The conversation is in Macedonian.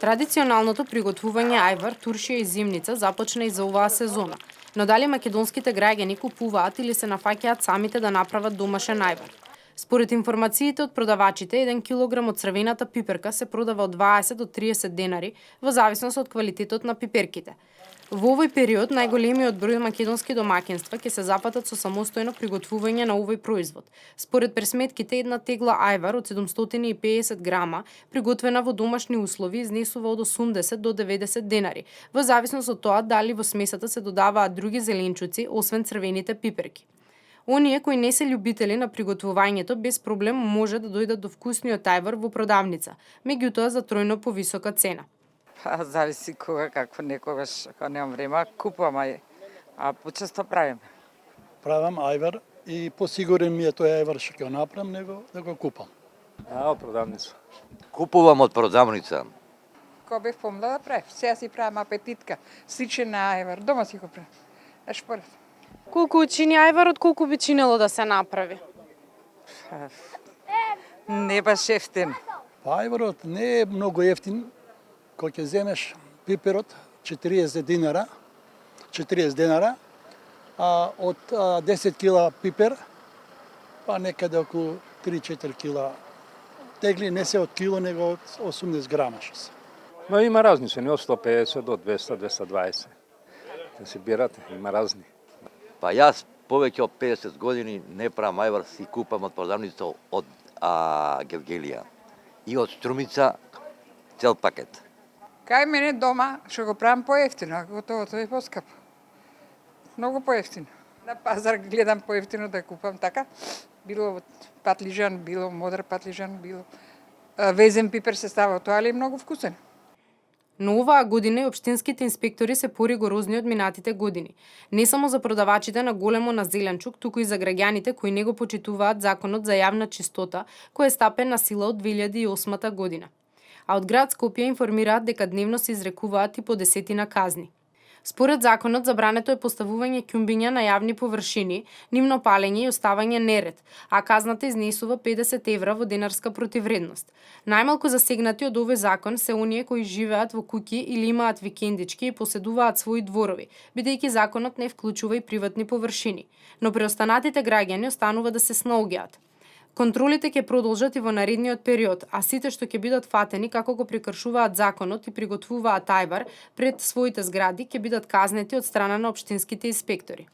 Традиционалното приготвување ајвар, туршија и зимница започна и за оваа сезона, но дали македонските граѓани купуваат или се нафаќаат самите да направат домашен ајвар? Според информациите од продавачите, 1 килограм од црвената пиперка се продава од 20 до 30 денари во зависност од квалитетот на пиперките. Во овој период најголемиот број македонски домаќинства ќе се запатат со самостојно приготвување на овој производ. Според пресметките, една тегла ајвар од 750 грама, приготвена во домашни услови, изнесува од 80 до 90 денари, во зависност од тоа дали во смесата се додаваат други зеленчуци освен црвените пиперки. Оние кои не се љубители на приготвувањето без проблем може да дојдат до вкусниот ајвар во продавница, меѓутоа за тројно повисока цена. Зависи кога, како некогаш, кога немам време, купувам, а почесто правим. Правам ајвар и посигурен ми е тој ајвар што ќе го направам, него да го купам. Од продавница. Купувам од продавница. Кога бев помлада правев, сега си правам апетитка, сличен на ајвар, дома си го правам. Шпоред. Колку учини ајвар, од колку би чинело да се направи? Не баш ефтин. Ајварот не е многу ефтин, кога ќе земеш пиперот 40 денара, а од 10 кила пипер, па некаде околу 3-4 кила тегли, не се од кило, него од 80 грама што се. Ма има разни цени, од 150 до 200-220. Да се бират, има разни. Па јас повеќе од 50 години не правам ајвар, си купам од продавница од Гевгелија и од Струмица цел пакет. Кај мене дома што го правам поевтино, а готовото е поскапо. Многу поевтино. На пазар гледам поевтино да купам така. Било патлижан, било модр патлижан, било везен пипер се става тоа, али е многу вкусен. Но оваа година и општинските инспектори се поригорозни од минатите години. Не само за продавачите на големо на зеленчук, туку и за граѓаните кои не го почитуваат законот за јавна чистота, кој е стапен на сила од 2008 година. А од град Скопје информираат дека дневно се изрекуваат и по десетина казни. Според законот, забрането е поставување ќумбиња на јавни површини, нивно палење и оставање неред, а казната изнесува 50 евра во денарска противредност. Најмалку засегнати од овој закон се оние кои живеат во куќи или имаат викендички и поседуваат своји дворови, бидејќи законот не вклучува и приватни површини, но преостанатите граѓани останува да се снаоѓаат. Контролите ќе продолжат и во наредниот период, а сите што ќе бидат фатени како го прекршуваат законот и приготвуваат ајвар пред своите згради ќе бидат казнети од страна на општинските инспектори.